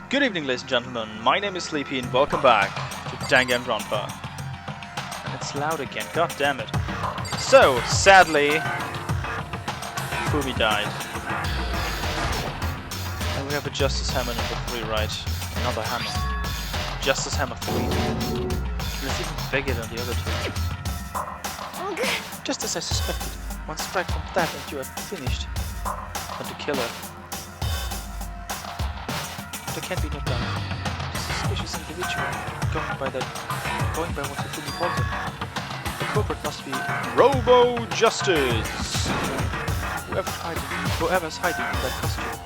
Good evening, ladies and gentlemen. My name is Sleepy, and welcome back to Danganronpa. And it's loud again. God damn it! So sadly, Fumi died, and we have a Justice Hammer number 3, right? Another hammer. Justice Hammer 3. And it's even bigger than the other two. Just as I suspected. One strike from that, and you are finished. And to kill her. There can't be no doubt. The suspicious individual, going by what the Fumi calls him. The culprit must be Robo Justice. Whoever's hiding in that costume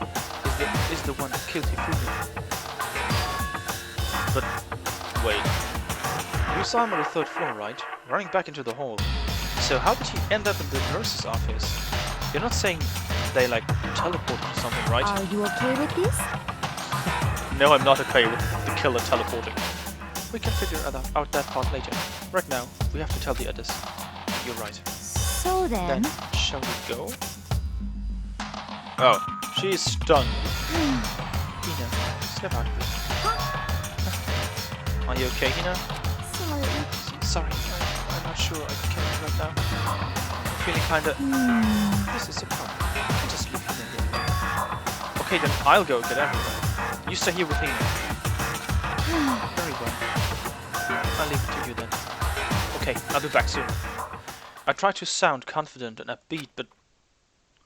is the one that killed Fumi. But wait, you saw him on the 3rd floor, right? Running back into the hall. So how did he end up in the nurse's office? You're not saying they like teleported or something, right? Are you okay with this? No, I'm not okay with the killer teleporting. We can figure out that part later. Right now, we have to tell the others. You're right. So then... shall we go? Oh, she's stunned. Hina, snap out of it. Are you okay, Hina? Sorry, I'm not sure I can right now. I'm feeling kinda... This is a problem. I'll just leave Hina here. Okay, then I'll go get everyone. You stay here with Hina. Very well. I'll leave it to you then. Okay, I'll be back soon. I tried to sound confident and upbeat, but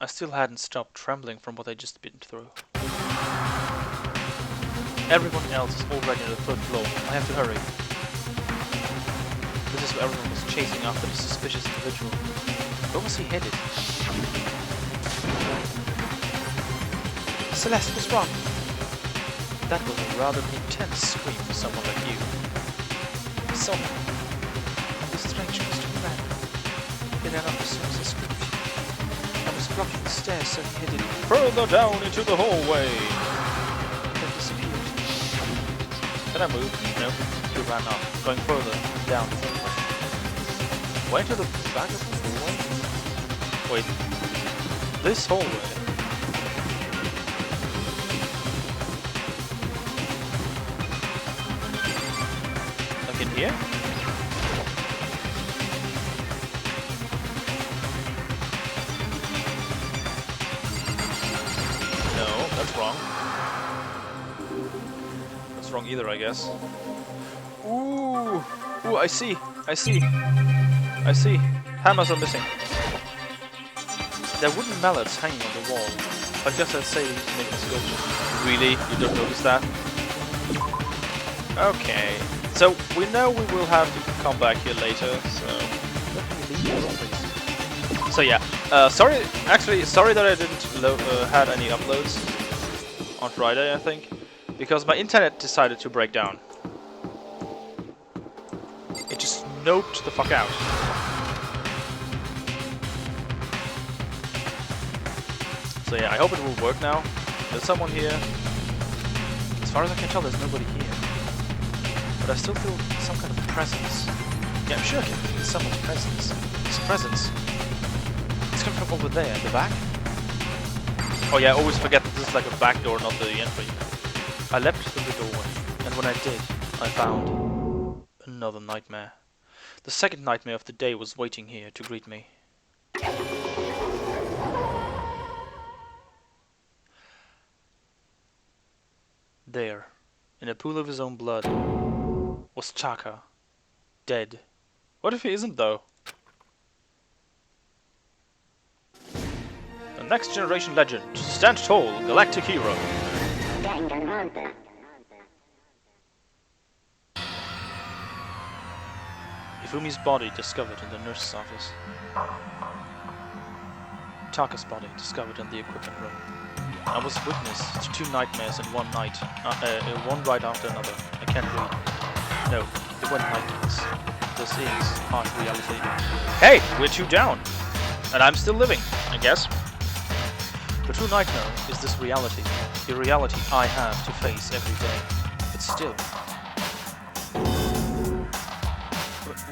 I still hadn't stopped trembling from what I'd just been through. Everyone else is already on the 3rd floor. I have to hurry. This is where everyone was chasing after the suspicious individual. Where was he headed? Celeste, what's wrong? That was a rather intense scream for someone like you. And the stranger was too bad. He ran up as soon as I screamed. I was blocking the stairs, so he headed further down into the hallway. Then disappeared. Can I move? No. He ran off, going further down the hallway. Went to the back of the hallway? Wait. This hallway? In here? No, that's wrong. That's wrong either, I guess. Ooh! Ooh, I see! Hammers are missing. There are wooden mallets hanging on the wall. I guess I'd say he's making a sculpture. Really? You don't notice that? Okay. So, we know we will have to come back here later, so... So yeah, sorry that I didn't had any uploads on Friday, I think, because my internet decided to break down. It just noped the fuck out. So yeah, I hope it will work now. There's someone here. As far as I can tell, there's nobody here. But I still feel some kind of presence. Yeah, I'm sure I can feel someone's presence. This presence. It's coming from over there, in the back. Oh yeah, I always forget that this is like a back door, not the entry. I leapt through the doorway, and when I did, I found another nightmare. The second nightmare of the day was waiting here to greet me. There, in a pool of his own blood, was Chaka, dead. What if he isn't, though? The next generation legend, stand tall, galactic hero. Danganronpa. Ifumi's body discovered in the nurse's office. Chaka's body discovered in the equipment room. I was witness to 2 nightmares in one night, one right after another. I can't read. No, they weren't nightmares. This is harsh reality. Hey, we're 2 down! And I'm still living, I guess. The true nightmare is this reality. The reality I have to face every day. But still...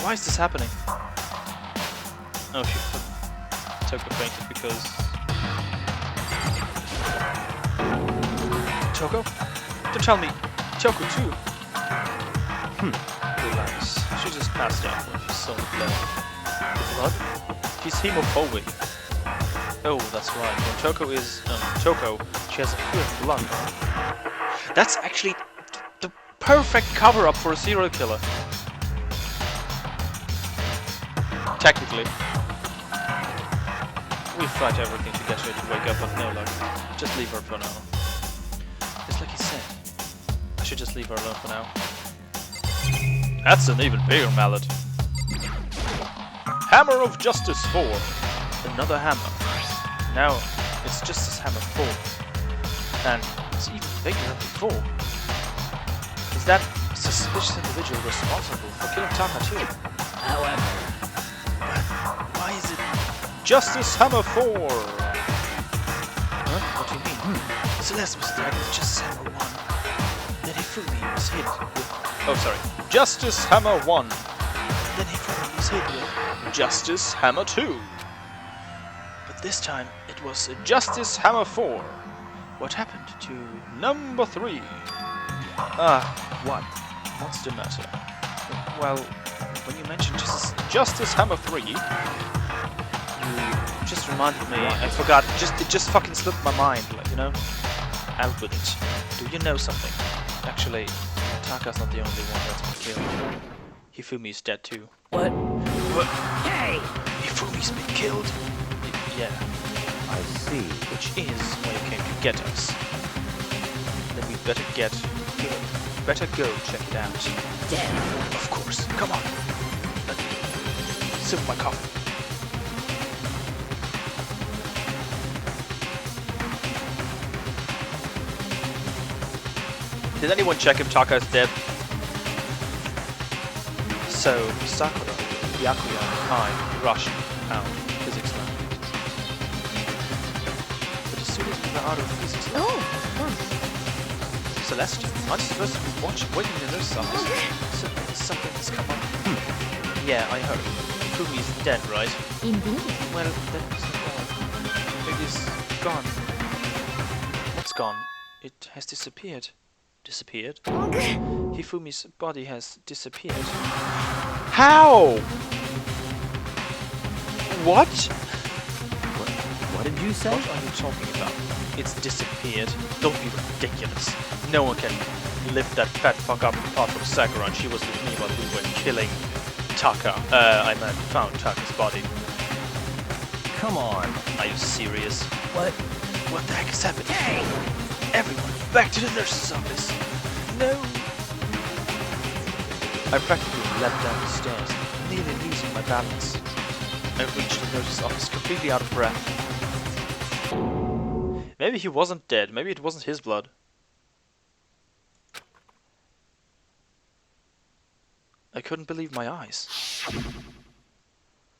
Why is this happening? Oh, she Toko fainted because... Toko? Don't tell me, Choco too. Relax. She just passed out when she saw the blood. The blood? She's hemophobic. Oh, that's right. When Choco is Choco, she has a fear of blood. That's actually the perfect cover-up for a serial killer. Technically. We tried everything to get her to wake up, but no luck. Just leave her for now. Just like he said. I should just leave her alone for now. That's an even bigger mallet. Hammer of Justice 4. Another hammer. Now it's Justice Hammer 4. And it's even bigger than before. Is that suspicious individual responsible for killing Taka too? However... Why is it Justice Hammer 4? Huh? What do you mean? Celeste was dead with Justice Hammer 1. Then Hifumi was hit with... Oh, sorry. Justice Hammer 1. Then Hifumi was hit with Justice Hammer 2. But this time it was Justice Hammer 4. What happened to number 3? What? What's the matter? Well, when you mentioned Justice Hammer 3, you just reminded me. I forgot. It just fucking slipped my mind, like, you know? Out with it. Do you know something? Actually, Taka's not the only one that's been killed. Hifumi's dead too. What? Hey! Hifumi's been killed? Yeah. I see. Which is why you came to get us. Then we better go check it out. Dead. Of course. Come on. Let me sip my coffee. Did anyone check if Taka is dead? So, Sakura, Byakuya, and I rushed out physics lab. But as soon as we were out of physics lab... Celeste, aren't you supposed to be waiting in the nurse's office? Something has come up. Yeah, I heard. Fumi's dead, right? Indeed. Well, that isn't all. It is gone. What's gone? It has disappeared. Disappeared? Hifumi's body has disappeared. How? What? What did you say? What are you talking about? It's disappeared. Don't be ridiculous. No one can lift that fat fuck up apart from Sakura, and she was with me while we were killing Taka. I meant found Taka's body. Come on. Are you serious? What? What the heck is happening? Hey! Everyone, back to the nurse's office. No. I practically leapt down the stairs, nearly losing my balance. I reached the nurse's office completely out of breath. Maybe he wasn't dead. Maybe it wasn't his blood. I couldn't believe my eyes.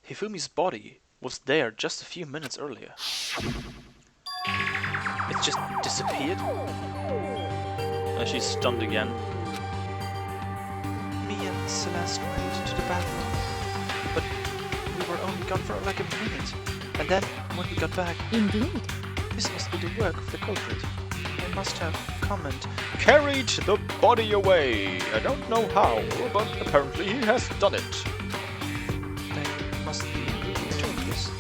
Hifumi's body was there just a few minutes earlier. It just disappeared. And she's stunned again. Me and Celeste went to the bathroom, but we were only gone for like a minute. And then, when we got back... Indeed. This must be the work of the culprit. They must have come and carried the body away. I don't know how, but apparently he has done it. They must be enjoying this.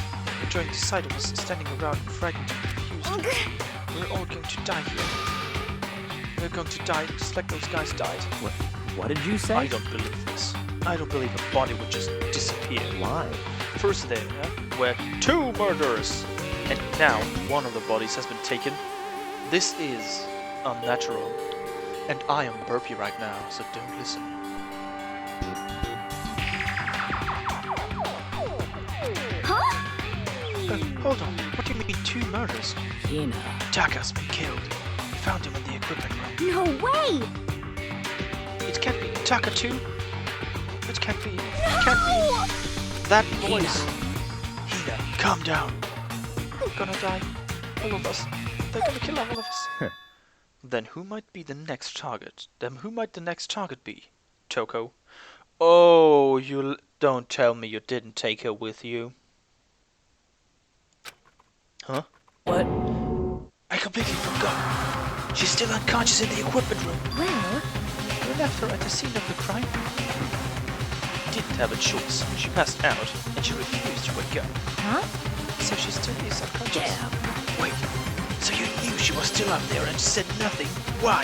Enjoying the sight of us standing around frightened and confused. We're all going to die here. We're going to die just like those guys died. What did you say? I don't believe this. I don't believe a body would just disappear. Why? First there were 2 murders, and now one of the bodies has been taken. This is unnatural, and I am burpy right now, so don't listen. Huh? Hold on, what do you mean 2 murders? Hina. Taka's been killed. We found him in the equipment room. No way! It can't be Taka too. It can't be. It can't be. That voice. Hina, calm down. We're gonna die. All of us. They're gonna kill all of us. Then who might be the next target? Who might the next target be? Toko? Oh, you don't tell me you didn't take her with you. Huh? What? I completely forgot. She's still unconscious in the equipment room. Well, We left her at the scene of the crime. Didn't have a choice. She passed out, and she refused to wake up. huh? So she still is unconscious. Damn. Wait, so you knew she was still up there and said nothing? Why?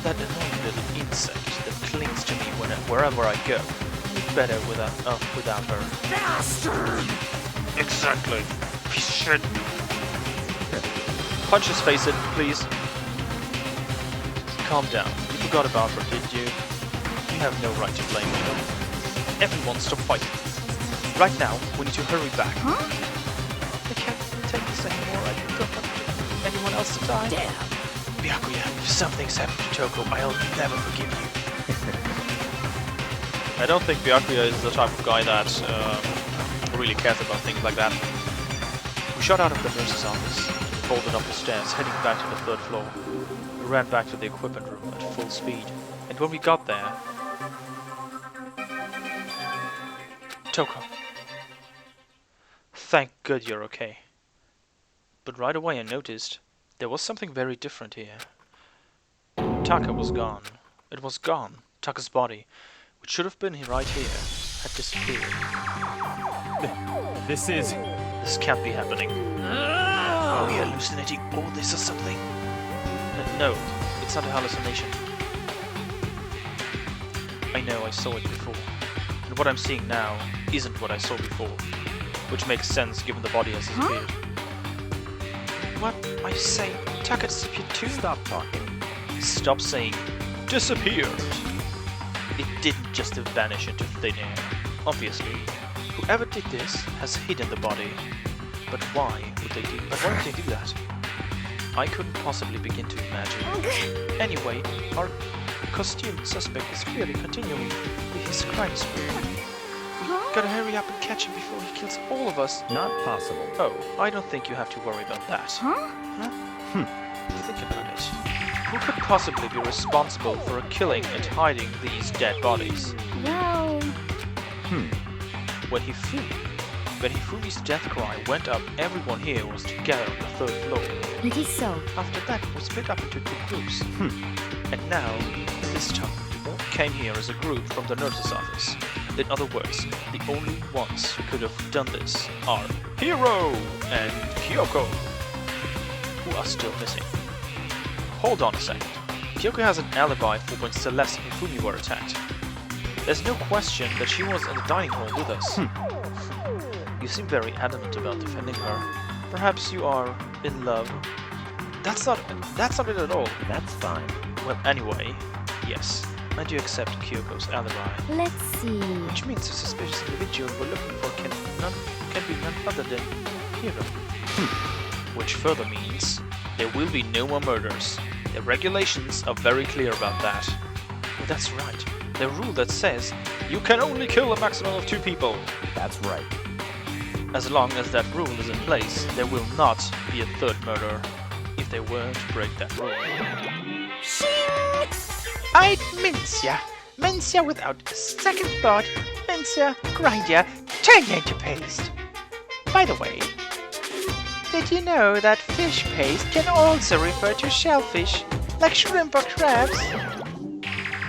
That annoying little insect that clings to me wherever I go. Better without her. Bastard! Exactly. Piece of shit. Punch his face in, please. Calm down. You forgot about her, didn't you? You have no right to blame me. Everyone stop fighting. Right now, we need to hurry back. Huh? I can't take this anymore. I don't want anyone else to die. Damn. Byakuya, if something's happened to Toko, I'll never forgive you. I don't think Byakuya is the type of guy that really cares about things like that. We shot out of the nurse's office, bolted up the stairs, heading back to the 3rd floor. We ran back to the equipment room at full speed, and when we got there... Toko. Thank God you're okay. But right away I noticed there was something very different here. Taka was gone. It was gone. Taka's body, which should have been right here, had disappeared. This can't be happening. Are we hallucinating all this or something? No, it's not a hallucination. I know I saw it before. And what I'm seeing now isn't what I saw before. Which makes sense given the body has disappeared. What are you saying? Taka disappeared too? Stop talking. Stop saying disappeared. It didn't just vanish into thin air. Obviously, whoever did this has hidden the body. But why would they do that? I couldn't possibly begin to imagine. Anyway, our costumed suspect is clearly continuing with his crime spree. We gotta hurry up and catch him before he kills all of us. Not possible. Oh, I don't think you have to worry about that. Huh? Think about it. Who could possibly be responsible for killing and hiding these dead bodies? Well, When Hifumi's death cry went up, everyone here was together on the 3rd floor. it is so. After that, we split up into 2 groups. And now, this time, we all came here as a group from the nurse's office. In other words, the only ones who could have done this are Hiro and Kyoko, who are still missing. Hold on a second. Kyoko has an alibi for when Celeste and Hifumi were attacked. There's no question that she was in the dining hall with us. You seem very adamant about defending her. Perhaps you are in love. That's not it at all. That's fine. Well, anyway, yes, I do accept Kyoko's alibi. Let's see. Which means the suspicious individual we're looking for can be none other than Hiro. Which further means there will be no more murders. The regulations are very clear about that. Well, that's right. The rule that says you can only kill a maximum of 2 people. That's right. As long as that rule is in place, there will not be a 3rd murder if they were to break that rule. I'd mince ya. Mince ya without a second thought. Mince ya, grind ya, turn ya into paste. By the way, did you know that fish paste can also refer to shellfish, like shrimp or crabs?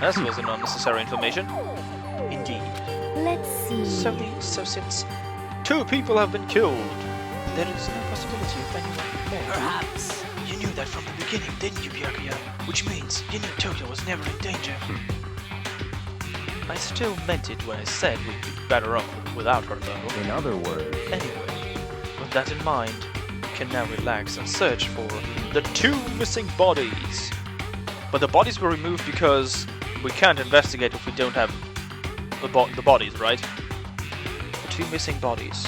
That was an unnecessary information. Indeed. Let's see. So since 2 people have been killed, there is no possibility of anyone more. Perhaps. You knew that from the beginning, didn't you, Byakuya? Which means you knew Tokyo was never in danger. I still meant it when I said we'd be better off without her, though. In other words, Anyway, with that in mind, we can now relax and search for the 2 missing bodies. But the bodies were removed because we can't investigate if we don't have the bodies, right? The 2 missing bodies.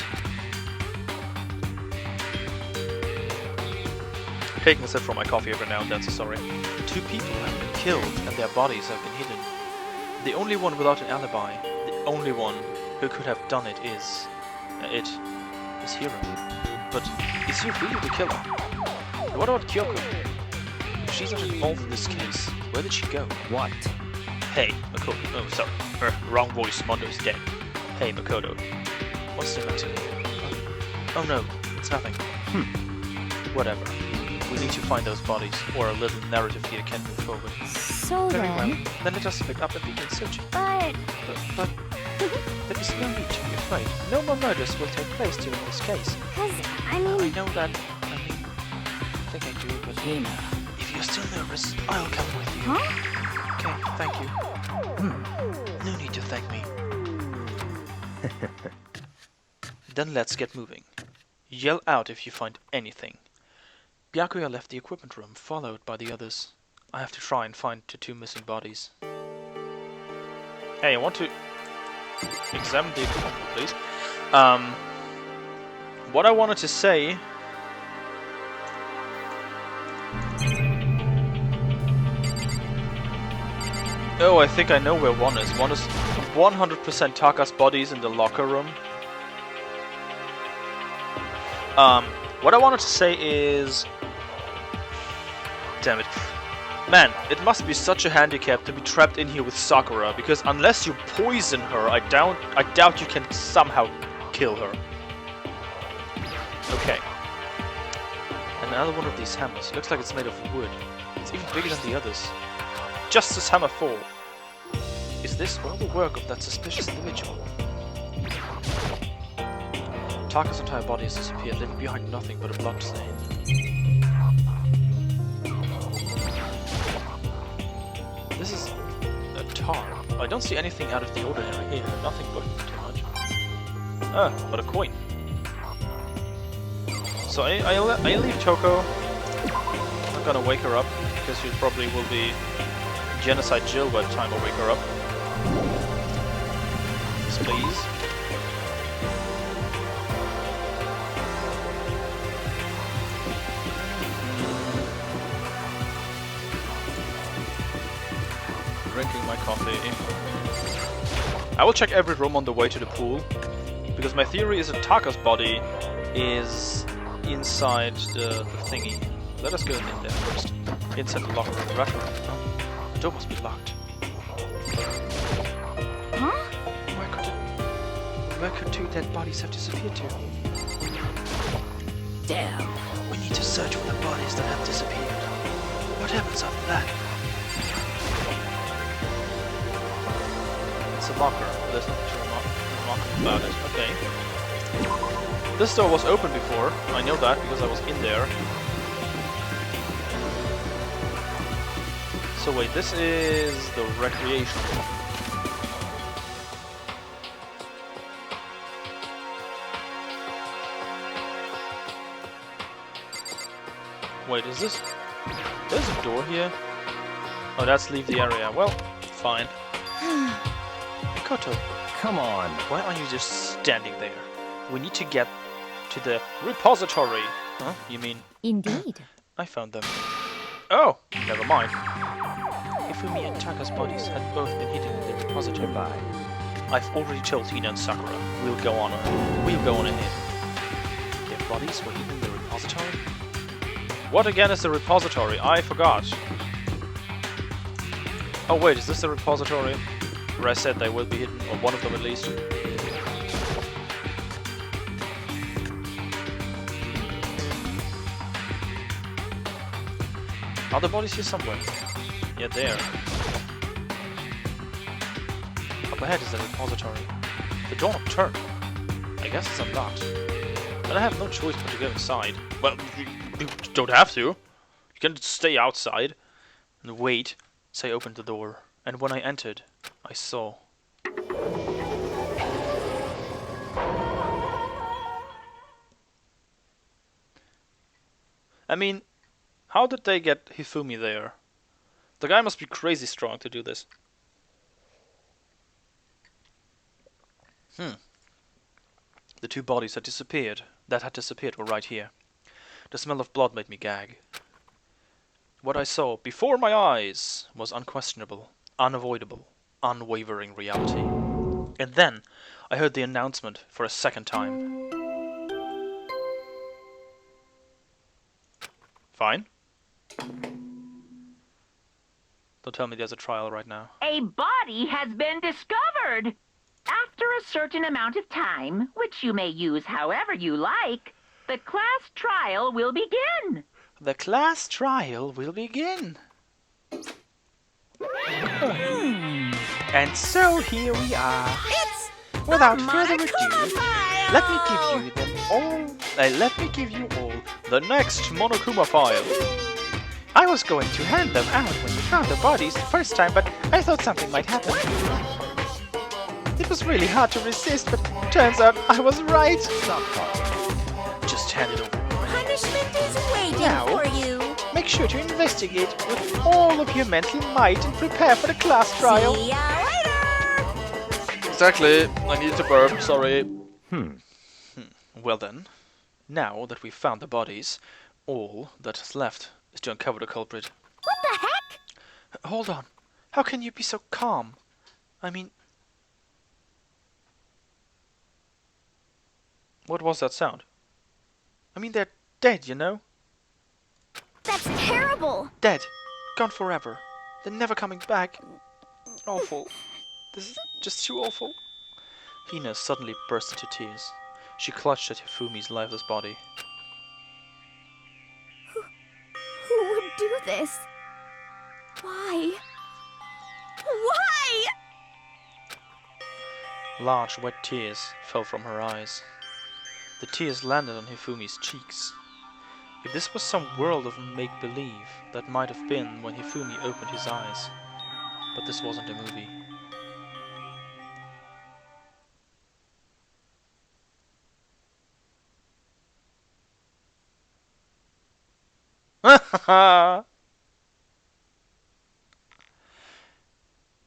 Taking a sip from my coffee every now and then, so sorry. 2 people have been killed and their bodies have been hidden. The only one without an alibi, the only one who could have done it is Hiro. But is he really the killer? What about Kyoko? If she's not involved in this case, where did she go? what? Hey, Makoto. Oh, sorry. Wrong voice. Mondo is dead. Hey, Makoto. What's the matter? Oh no, it's nothing. Whatever. We need to find those bodies, or a little narrative here can move forward. So Very well. then, Then let us split up and begin searching. but But there is no need to be afraid. No more murders will take place during this case. I I mean, know that. I think I do, but if you're still nervous, I'll come with you. huh? Okay, thank you. No need to thank me. Then let's get moving. Yell out if you find anything. Byakuya left the equipment room, followed by the others. I have to try and find the two missing bodies. Hey, I want to examine the equipment room, please. What I wanted to say... Oh, I think I know where one is. One is 100% Taka's bodies in the locker room. What I wanted to say is... Damn it. Man, it must be such a handicap to be trapped in here with Sakura, because unless you poison her, I doubt you can somehow kill her. Okay. Another one of these hammers. Looks like it's made of wood. It's even bigger than the others. Justice Hammer 4. Is this all the work of that suspicious individual? Taka's entire body has disappeared, leaving behind nothing but a blood stain. This is a tarp. I don't see anything out of the ordinary here. Nothing but too much. Ah, but a coin. So I leave Toko. I'm not gonna wake her up, because she probably will be Genocide Jill by the time I wake her up. Yes, please. Drinking my coffee. I will check every room on the way to the pool, because my theory is that Taka's body is inside the thingy. Let us go in there first. Inside the locker room. The door must be locked. Huh? Where could two dead bodies have disappeared to? Damn. We need to search for the bodies that have disappeared. What happens after that? It's a locker. There's nothing to remarkable about it. Okay. This door was open before. I know that because I was in there. So wait, this is the recreation room. Wait, is this... There's a door here? Oh, that's leave the area. Well, fine. Mikoto, Come on. why are you just standing there? We need to get to the repository. Huh? You mean... Indeed. I found them. Oh, never mind. Ifumi and Taka's bodies had both been hidden in the repository. Goodbye. I've already told Hina and Sakura. We'll go on ahead. Their bodies were hidden in the repository? What again is the repository? I forgot. Oh wait, is this the repository? Where I said they will be hidden, or one of them at least. Are the bodies here somewhere? Yeah, there. Up ahead is the repository. The door turned. I guess it's unlocked. But I have no choice but to go inside. Well, you don't have to. You can stay outside and wait. Say open the door. And when I entered, I saw... I mean, how did they get Hifumi there? The guy must be crazy strong to do this. The two bodies that had disappeared were right here. The smell of blood made me gag. What I saw before my eyes was unquestionable, unavoidable, unwavering reality. And then I heard the announcement for a second time. Fine. Don't tell me there's a trial right now. A body has been discovered. After a certain amount of time, which you may use however you like, the class trial will begin. The class trial will begin. And so here we are. Without further ado, let me give you them all. Let me give you all the next Monokuma file. I was going to hand them out when you found the bodies the first time, but I thought something might happen. It was really hard to resist, but turns out I was right. Stop talking. Just hand it over. Punishment is waiting Now, for you. make sure to investigate with all of your mental might and prepare for the class trial. See ya later. Exactly. I needed to burp. Sorry. Well then, now that we've found the bodies, all that is left is to uncover the culprit. What the heck? Hold on. How can you be so calm? I mean... What was that sound? I mean, they're dead, you know? That's terrible. Dead. Gone forever. They're never coming back. Awful. This is just too awful. Hina suddenly burst into tears. She clutched at Hifumi's lifeless body. Who would do this? Why? Why? Large wet tears fell from her eyes. The tears landed on Hifumi's cheeks. If this was some world of make-believe, that might have been when Hifumi opened his eyes. But this wasn't a movie.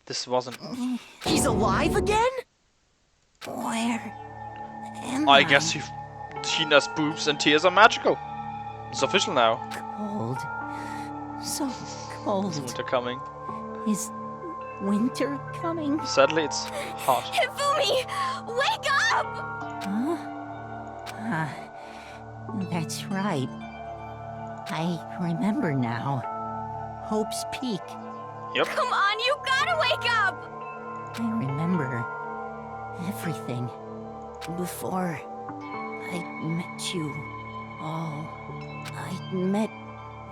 This wasn't... He's alive again? Where am I guess Hina's boobs and tears are magical. It's official now. Cold. So cold. Is winter coming? Is winter coming? Sadly, it's hot. Hifumi! Wake up! Huh? That's right. I remember now. Hope's Peak. Yep. Come on, you gotta wake up! I remember everything before I met you all. I met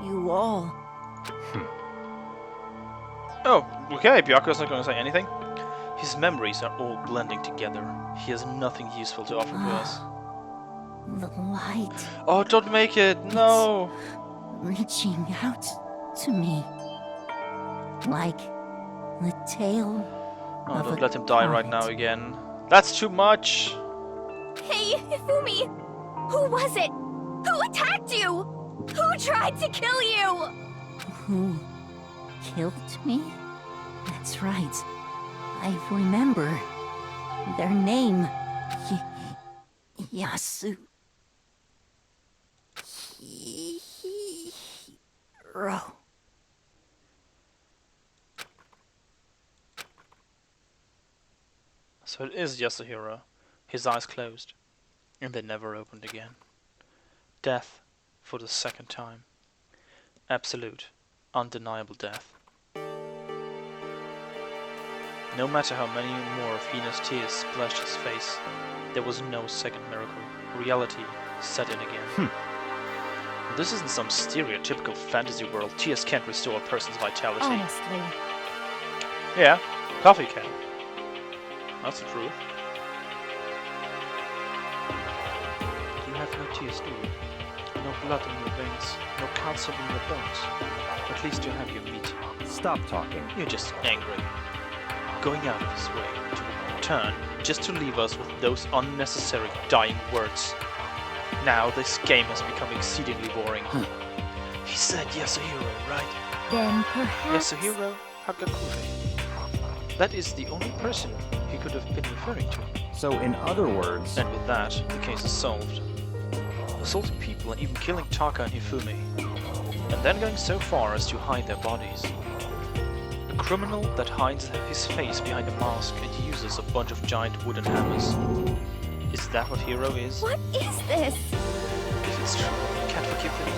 you all. Oh, okay, Byaku's not going to say anything. His memories are all blending together. He has nothing useful to offer to us. The light Oh, don't make it! No! reaching out to me. Like the tail Oh, of don't a let him die right now comet. again. That's too much! Hey, Hifumi! Who was it? Who attacked you? Who tried to kill you? Who killed me? That's right. I remember their name. Yasu. Hiro. So it is Yasuhiro. His eyes closed. And they never opened again. Death for the second time. Absolute, undeniable death. No matter how many more of Hina's tears splashed his face, there was no second miracle. Reality set in again. This isn't some stereotypical fantasy world. Tears can't restore a person's vitality. Honestly. Yeah, coffee can. That's the truth. You have no tears, do you? No blood in your veins, no calcium in your bones. At least you have your meat. Stop talking. You're just angry. Going out of his way to return just to leave us with those unnecessary dying words. Now this game has become exceedingly boring. He said Yasuhiro, right? Then perhaps... Yasuhiro Hagakure. That is the only person he could have been referring to. So, in other words, And with that, the case is solved. Assaulting people and even killing Taka and Hifumi. And then going so far as to hide their bodies. A criminal that hides his face behind a mask and uses a bunch of giant wooden hammers. Is that what Hiro is? What is this? If it's true, I can't forgive him.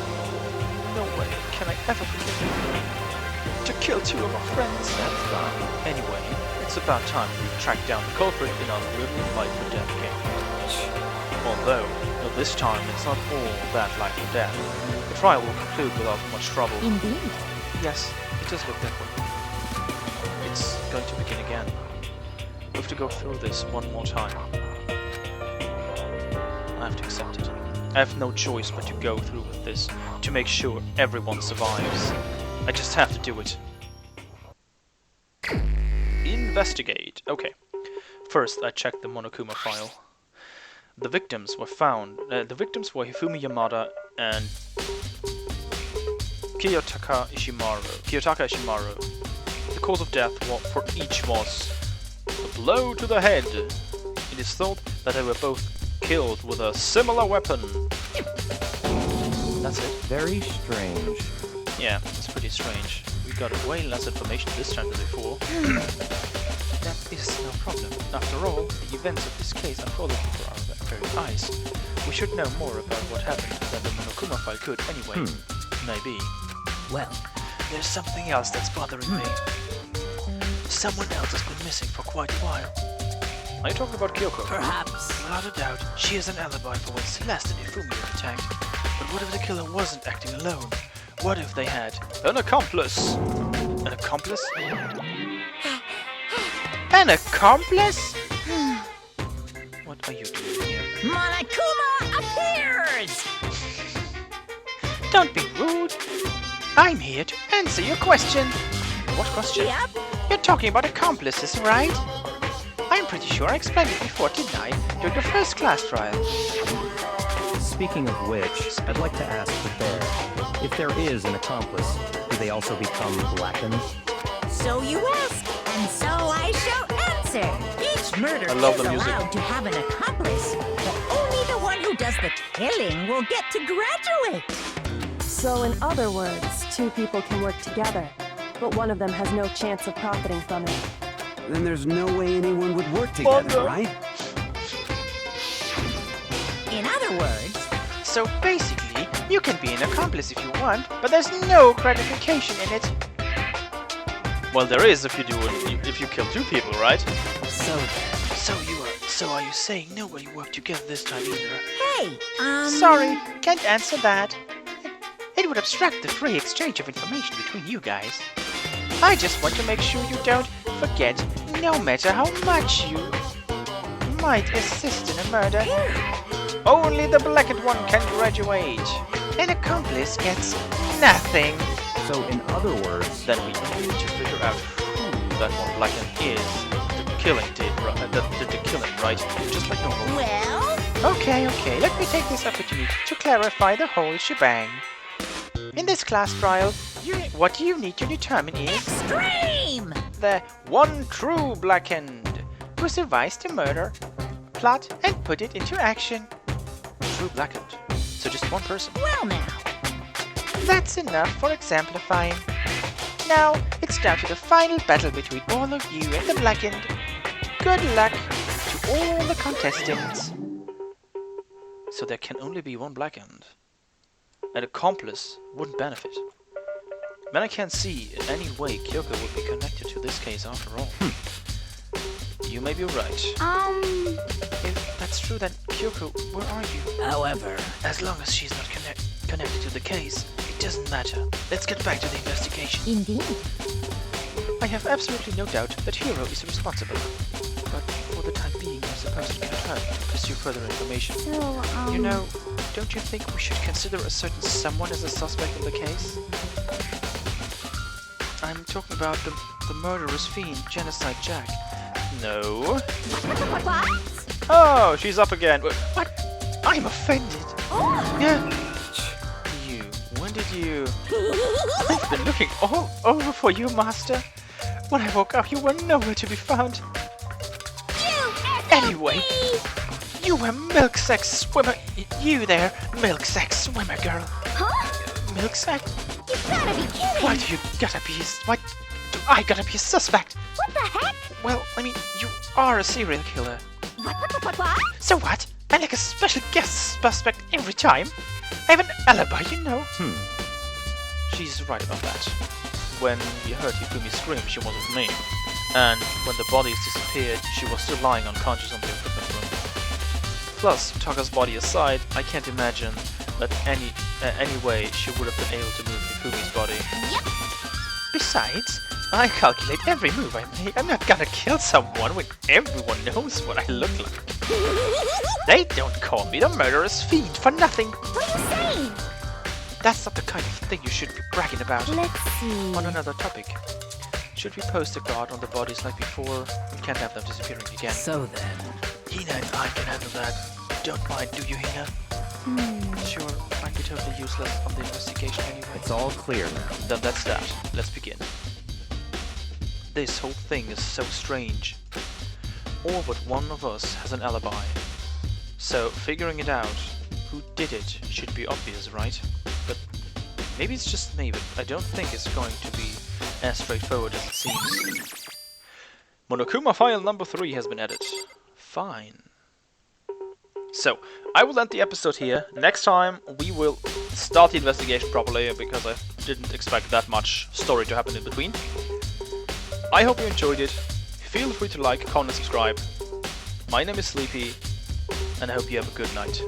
No way can I ever forgive him. To kill two of our friends. that's fine. Anyway, it's about time we track down the culprit in our little fight for death game. Although, But this time, it's not all that life or death. The trial will conclude without much trouble. Indeed. Yes, it does look that way. It's going to begin again. We have to go through this one more time. I have to accept it. I have no choice but to go through with this, to make sure everyone survives. I just have to do it. Investigate. Okay. First, I checked the Monokuma file. The victims were found. The victims were Hifumi Yamada and Kiyotaka Ishimaru. The cause of death for each was a blow to the head. It is thought that they were both killed with a similar weapon. That's it. Very strange. Yeah, it's pretty strange. We got way less information this time than before. That is no problem. After all, the events of this case unfolded before our very eyes. We should know more about what happened than the Monokuma file could anyway. Maybe. Well, There's something else that's bothering me. Someone else has been missing for quite a while. Are you talking about Kyoko? perhaps. Without a doubt, she is an alibi for when Celeste and Hifumi were attacked. But what if the killer wasn't acting alone? What if they had an accomplice? An accomplice? An accomplice? What are you doing here? Monokuma appears! Don't be rude. I'm here to answer your question. What question? Yep. You're talking about accomplices, right? I'm pretty sure I explained it before, didn't I? During the first class trial. Speaking of which, I'd like to ask the bear, if there is an accomplice, do they also become blackened? So you ask, and so I shall answer. Each murder I love is the music. allowed to have an accomplice, but only the one who does the killing will get to graduate. So in other words, two people can work together, but one of them has no chance of profiting from it. Then there's no way anyone would work together, right? In other words, So basically, you can be an accomplice if you want, but there's no gratification in it. Well, there is if you kill two people, right? so So are you saying nobody worked together this time either? hey, Sorry, can't answer that. It would obstruct the free exchange of information between you guys. I just want to make sure you don't forget, no matter how much you might assist in a murder. Only the blackened one can graduate. An accomplice gets nothing. So in other words, Then we need to figure out who that one blackened is. The killing did, the killing, right? Just like normal. well, Okay, let me take this opportunity to clarify the whole shebang. In this class trial, what you need to determine is extreme! the one true blackened who survives the murder, plot, and put it into action. True blackened. So just one person. Well now, That's enough for exemplifying. Now, it's down to the final battle between all of you and the blackened. Good luck to all the contestants. So there can only be one blackened. An accomplice wouldn't benefit. Then I can't see in any way Kyoko would be connected to this case after all. You may be right. If that's true, then Kyoko, where are you? However, As long as she's not connected to the case, it doesn't matter. Let's get back to the investigation. indeed. I have absolutely no doubt that Hiro is responsible. But for the time being, I suppose it can't hurt to pursue further information. So, You know, don't you think we should consider a certain someone as a suspect in the case? I'm talking about the murderous fiend, Genocide Jack. No. What? Oh, she's up again. What? I'm offended. Yeah. You. When did you? I've been looking all over for you, Master. When I woke up, you were nowhere to be found. Anyway, you were milk sack swimmer. You there, milk sack swimmer girl. Huh? Milk sack? You gotta be kidding! Why do you gotta be? Why do I gotta be a suspect? What the heck? Well, I mean, you are a serial killer. What? So what? I like a special guest suspect every time. I have an alibi, you know. She's right about that. When we heard Hifumi scream, she was with me. And when the bodies disappeared, she was still lying unconscious on the equipment room. Plus, Taka's body aside, I can't imagine that any way she would have been able to move Hifumi's body. Yep. Besides, I calculate every move I make. I'm not gonna kill someone when everyone knows what I look like. They don't call me the murderous fiend for nothing. What are you saying? That's not the kind of thing you should be bragging about. Let's see. On another topic, should we post a guard on the bodies like before? We can't have them disappearing again. So then, Hina and I can handle that. Don't mind, do you, Hina? Sure, might be totally useless on the investigation anyway. It's all clear now. Then that's that. Let's begin. This whole thing is so strange. All but one of us has an alibi. So figuring it out, who did it, should be obvious, right? But maybe it's just me, but I don't think it's going to be as straightforward as it seems. Monokuma file number 3 has been added. Fine. So, I will end the episode here. Next time, we will start the investigation properly, because I didn't expect that much story to happen in between. I hope you enjoyed it. Feel free to like, comment, and subscribe. My name is Sleepy, and I hope you have a good night.